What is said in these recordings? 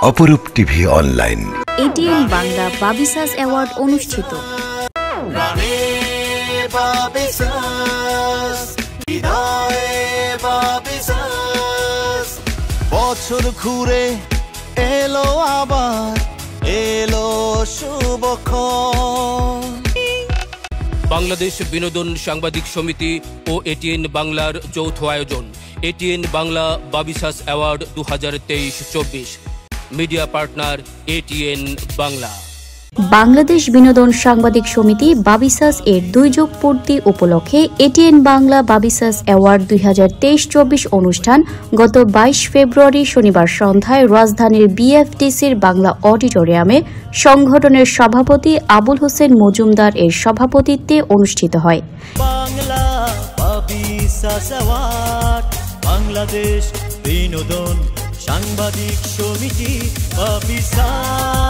অপরূপ TV online ATN Bangla Babisas award অনুষ্ঠিত। বছর ঘুরে এলো আবার এলো শুভক্ষণ। বাংলাদেশ বিনোদন সাংবাদিক সমিতি ও এটিএন বাংলার যৌথ আয়োজন ATN Bangla Babisas award 2023-24। Media partner ATN Bangla. Bangladesh Binodon Sangbadik সমিতি বাবিসাস এর 2 যোগ পূর্তি উপলক্ষে এটিএন বাংলা বাবিসাস অ্যাওয়ার্ড 2023-24 অনুষ্ঠান গত 22 ফেব্রুয়ারি শনিবার সন্ধ্যায় রাজধানীর বিএফডিসির বাংলা অডিটোরিয়ামে সংগঠনের সভাপতি আবুল হোসেন মজুমদার এর সভাপতিত্বে অনুষ্ঠিত হয়। বাংলা বাবিসাস অ্যাওয়ার্ড বাংলাদেশ বিনোদন সাংবাদিক সমিতি বাবিসাস।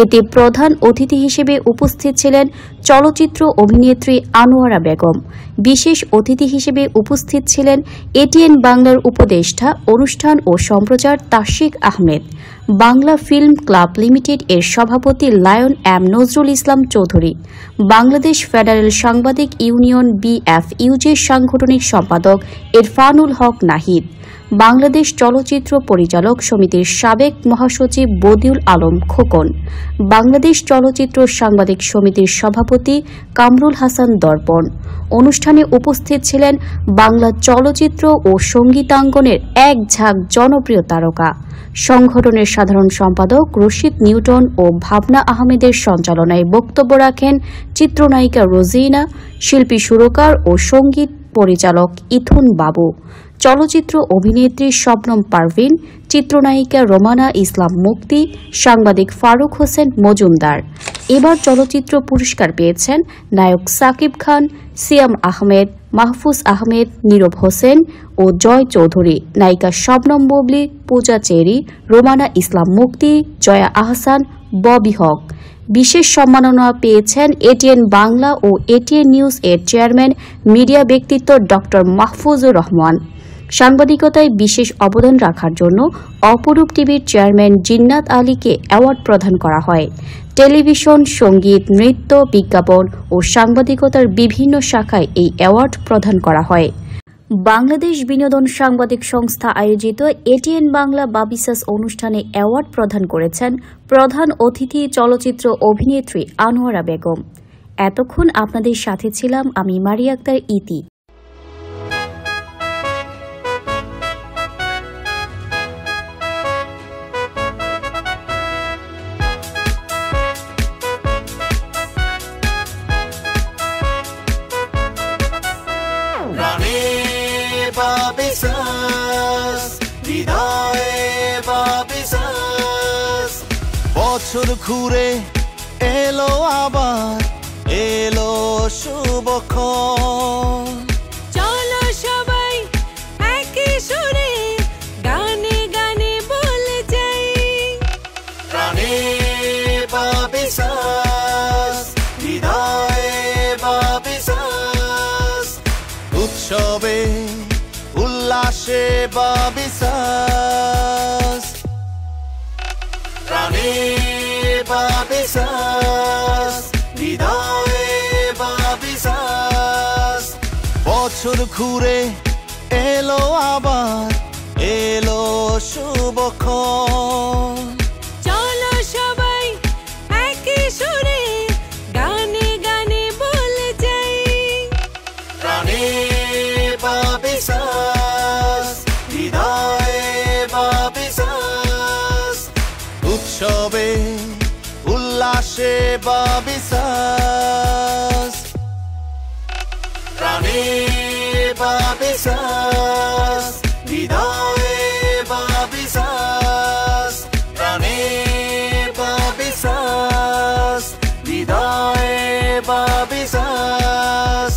এতে প্রধান অতিথি হিসেবে উপস্থিত ছিলেন চলচ্চিত্র অভিনেত্রী আনোয়ারা বেগম। বিশেষ অতিথি হিসেবে উপস্থিত ছিলেন এটিএন বাংলার উপদেষ্টা অনুষ্ঠান ও সম্প্রচার Tashik Ahmed, Bangla film club limited এর সভাপতি lion M Nazrul Islam Chowdhury, Bangladesh federal Sangbadik union BFUJ সাংগঠনিক সম্পাদক ইরফানুল হক নাহিদ, বাংলাদেশ চলচ্চিত্র পরিচালক সমিতির সাবেক মহাসচিব বদিউল আলম খোকন, বাংলাদেশ চলচ্চিত্র সাংবাদিক সমিতির সভাপতি কামরুল হাসান দর্পণ। অনুষ্ঠানে উপস্থিত ছিলেন বাংলা চলচ্চিত্র ও সঙ্গীতাঙ্গনের এক ঝাঁক জনপ্রিয় তারকা। সংগঠনের সাধারণ সম্পাদক রশিদ নিউটন ও ভাবনা আহমেদের সঞ্চালনায় বক্তব্য রাখেন চিত্রনায়িকা রোজিনা, শিল্পী সুরকার ও সঙ্গীত পরিচালক ইথুন বাবু, চলচ্চিত্র অভিনেত্রী শবনম পারভিন, চিত্রনায়িকা রোমানা ইসলাম মুক্তি, সাংবাদিক ফারুক হোসেন মজুমদার। এবার চলচ্চিত্র পুরস্কার পেয়েছেন নায়ক সাকিব খান, সিয়াম আহমেদ, মাহফুজ আহমেদ, নীরব হোসেন ও জয় চৌধুরী, নায়িকা শবনম বুবলি, পূজা চেরি, রোমানা ইসলাম মুক্তি, জয়া আহসান, ববি হক। বিশেষ সম্মাননা পেয়েছেন এটিএন বাংলা ও এটিএন নিউজ এর চেয়ারম্যান মিডিয়া ব্যক্তিত্ব ডক্টর মাহফুজুর রহমান। সাংবাদিকতায় বিশেষ অবদান রাখার জন্য অপরূপ টিভির চেয়ারম্যান জিন্নাত আলীকে অ্যাওয়ার্ড প্রদান করা হয়। টেলিভিশন, সঙ্গীত, নৃত্য, বিজ্ঞাপন ও সাংবাদিকতার বিভিন্ন শাখায় এই অ্যাওয়ার্ড প্রদান করা হয়। বাংলাদেশ বিনোদন সাংবাদিক সংস্থা আয়োজিত এটিএন বাংলা বাবিসাস অনুষ্ঠানে অ্যাওয়ার্ড প্রদান করেছেন প্রধান অতিথি চলচ্চিত্র অভিনেত্রী আনোয়ারা বেগম। এতক্ষণ আপনাদের সাথে ছিলাম আমি মারিয়া আক্তার ইতি। বছর ঘুরে এলো আবার এলো শুভক্ষণ। চলো সবাই একই সুরে গানে গানে বলে যাই, প্রাণে বাবিসাস, হৃদয়ে বাবিসাস, উৎসবে উল্লাসে বাবিসাস, প্রাণে বাবিসাস, হৃদয়ে বাবিসাস। বছর ঘুরে এলো আবার এলো শুভক্ষণ। চলো সবাই একই সুরে গানে গানে বলে যাই, প্রাণে বাবিসাস, হৃদয়ে বাবিসাস, উৎসবে উল্লাসে বাবিসাস, প্রাণে বাবিসাস, হৃদয়ে বাবিসাস, প্রাণে বাবিসাস, হৃদয়ে বাবিসাস।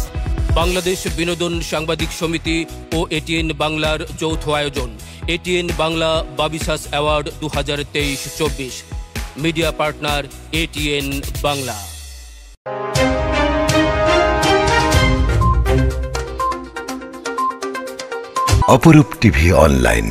বাংলাদেশ বিনোদন সাংবাদিক সমিতি ও এটিএন বাংলার যৌথ আয়োজন ATN Bangla Babisas award 2023-24। Media partner ATN Bangla. Oporup TV online.